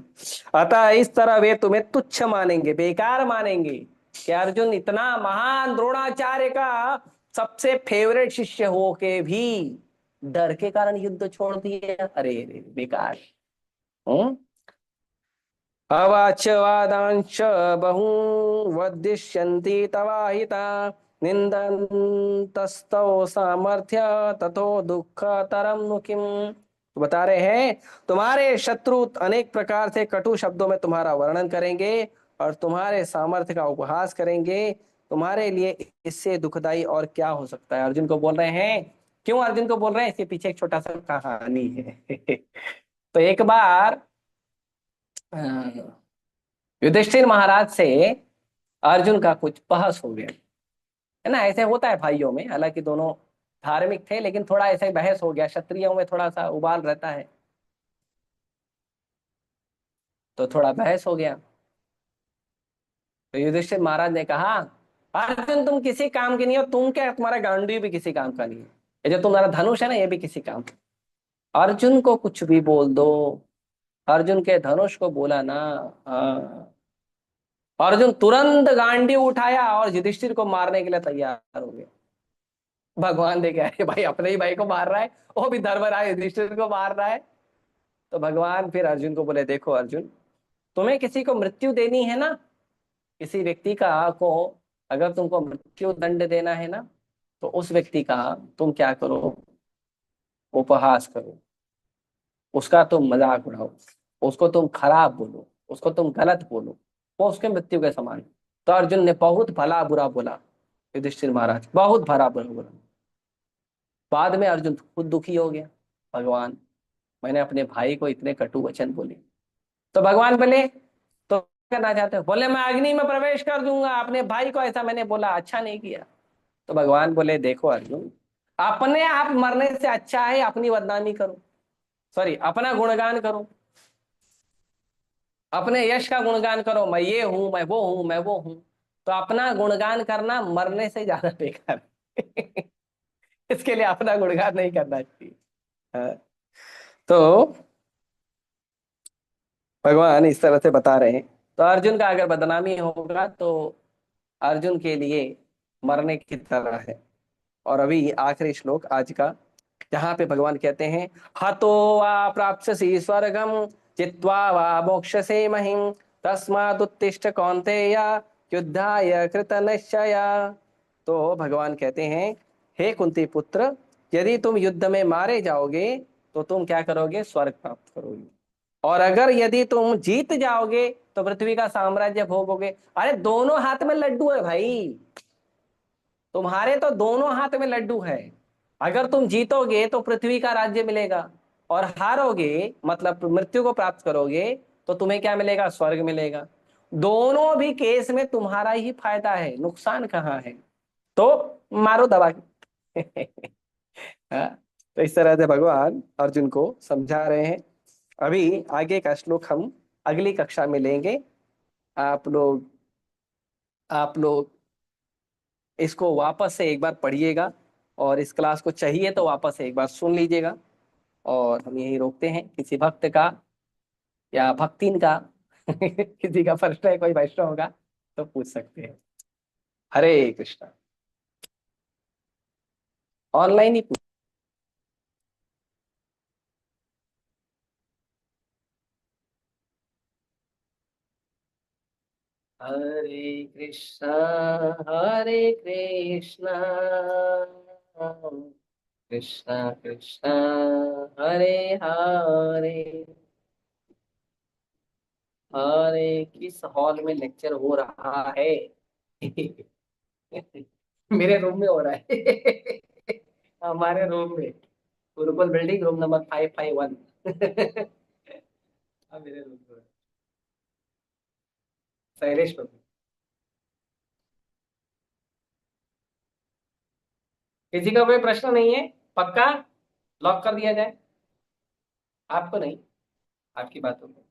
अतः इस तरह वे तुम्हें तुच्छ मानेंगे, बेकार मानेंगे कि अर्जुन इतना महान द्रोणाचार्य का सबसे फेवरेट शिष्य हो के भी डर के कारण युद्ध छोड़ दिए। अरे अरे, बेकार। हम्म। अवाच वादांश बहून् वदिष्यन्ति तवाहिता, निन्दन्तस्तव सामर्थ्य ततो दुःखतरं नु किम। तो बता रहे हैं, तुम्हारे शत्रु अनेक प्रकार से कटु शब्दों में तुम्हारा वर्णन करेंगे और तुम्हारे सामर्थ्य का उपहास करेंगे। तुम्हारे लिए इससे दुखदाई और क्या हो सकता है। अर्जुन को बोल रहे हैं। क्यों अर्जुन को बोल रहे हैं, इसके पीछे एक छोटा सा कहानी है। तो एक बार युधिष्ठिर महाराज से अर्जुन का कुछ बहस हो गया, है ना। ऐसे होता है भाइयों में, हालांकि दोनों धार्मिक थे, लेकिन थोड़ा ऐसे बहस हो गया। क्षत्रियों में थोड़ा सा उबाल रहता है, तो थोड़ा बहस हो गया। तो युधिष्ठिर महाराज ने कहा, अर्जुन तुम किसी काम के नहीं हो। तुम क्या, तुम्हारा गांडीव भी किसी काम का नहीं है। ये जो तुम्हारा धनुष है ना, ये भी किसी काम का। अर्जुन को कुछ भी बोल दो। अर्जुन के धनुष को बोला ना, हाँ, अर्जुन तुरंत गांडीव उठाया और युधिष्ठिर को मारने के लिए तैयार हो गया। भगवान देखे, अरे भाई अपने ही भाई को मार रहा है, वो भी धर्मराज युधिष्ठिर को मार रहा है। तो भगवान फिर अर्जुन को बोले, देखो अर्जुन, तुम्हें किसी को मृत्यु देनी है ना, किसी व्यक्ति का को अगर तुमको मृत्यु दंड देना है ना, तो उस व्यक्ति का तुम क्या करो, उपहास करो, उसका तुम मजाक उड़ाओ, उसको तुम खराब बोलो, उसको तुम गलत बोलो, वो उसके मृत्यु के समान है। तो अर्जुन ने बहुत भला बुरा बोला, युधिष्ठिर महाराज बहुत भला बुरा बोला। बाद में अर्जुन खुद दुखी हो गया, भगवान मैंने अपने भाई को इतने कटु वचन बोले। तो भगवान बोले, तो क्या करना चाहते हो। बोले, मैं अग्नि में प्रवेश कर दूंगा, अपने भाई को ऐसा मैंने बोला, अच्छा नहीं किया। तो भगवान बोले, देखो अर्जुन, अपने आप मरने से अच्छा है अपनी बदनामी करो, सॉरी अपना गुणगान करो, अपने यश का गुणगान करो। मैं ये हूं, मैं वो हूं, मैं वो हूं। तो अपना गुणगान करना मरने से ज्यादा बेकार है। इसके लिए अपना गुणगान नहीं करना चाहिए। हाँ, तो भगवान इस तरह से बता रहे हैं। तो अर्जुन का अगर बदनामी होगा तो अर्जुन के लिए मरने की तरह है। और अभी आखिरी श्लोक आज का, जहां पे भगवान कहते हैं, हतो वा प्राप्स्यसि स्वर्गम जित्वा वा मोक्ष्यसे महिम, तस्मादुत्तिष्ठ कौन्तेय युद्धाय कृतनिश्चया। तो भगवान कहते हैं, हे कुंती पुत्र, यदि तुम युद्ध में मारे जाओगे तो तुम क्या करोगे, स्वर्ग प्राप्त करोगे। और अगर यदि तुम जीत जाओगे तो पृथ्वी का साम्राज्य भोगोगे। अरे दोनों हाथ में लड्डू है भाई, तुम्हारे तो दोनों हाथ में लड्डू है। अगर तुम जीतोगे तो पृथ्वी का राज्य मिलेगा, और हारोगे मतलब मृत्यु को प्राप्त करोगे तो तुम्हें क्या मिलेगा, स्वर्ग मिलेगा। दोनों भी केस में तुम्हारा ही फायदा है, नुकसान कहाँ है। तो मारो दबा के। हाँ, तो इस तरह से भगवान अर्जुन को समझा रहे हैं। अभी आगे का श्लोक हम अगली कक्षा में लेंगे। आप लोग आप लोग इसको वापस से एक बार पढ़िएगा, और इस क्लास को चाहिए तो वापस से एक बार सुन लीजिएगा। और हम यही रोकते हैं। किसी भक्त का या भक्तिन का किसी का प्रश्न है, कोई वैष्णव होगा तो पूछ सकते हैं। हरे कृष्णा। ऑनलाइन ही पूछ। हरे कृष्णा हरे कृष्णा कृष्णा कृष्णा हरे हरे। अरे किस हॉल में लेक्चर हो रहा है? मेरे रूम में हो रहा है। हमारे रूम में, गुरुकुल बिल्डिंग, रूम नंबर 551। हाँ, मेरे रूम में। शैलेश प्रभु। किसी का कोई प्रश्न नहीं है? पक्का लॉक कर दिया जाए? आपको नहीं, आपकी बातों को।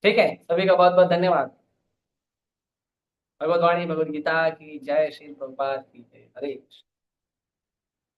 ठीक है, सभी का बहुत बहुत धन्यवाद। भगवत वाणी भगवत गीता की जय, श्री प्रभुपाद की जय। हरे कृष्ण।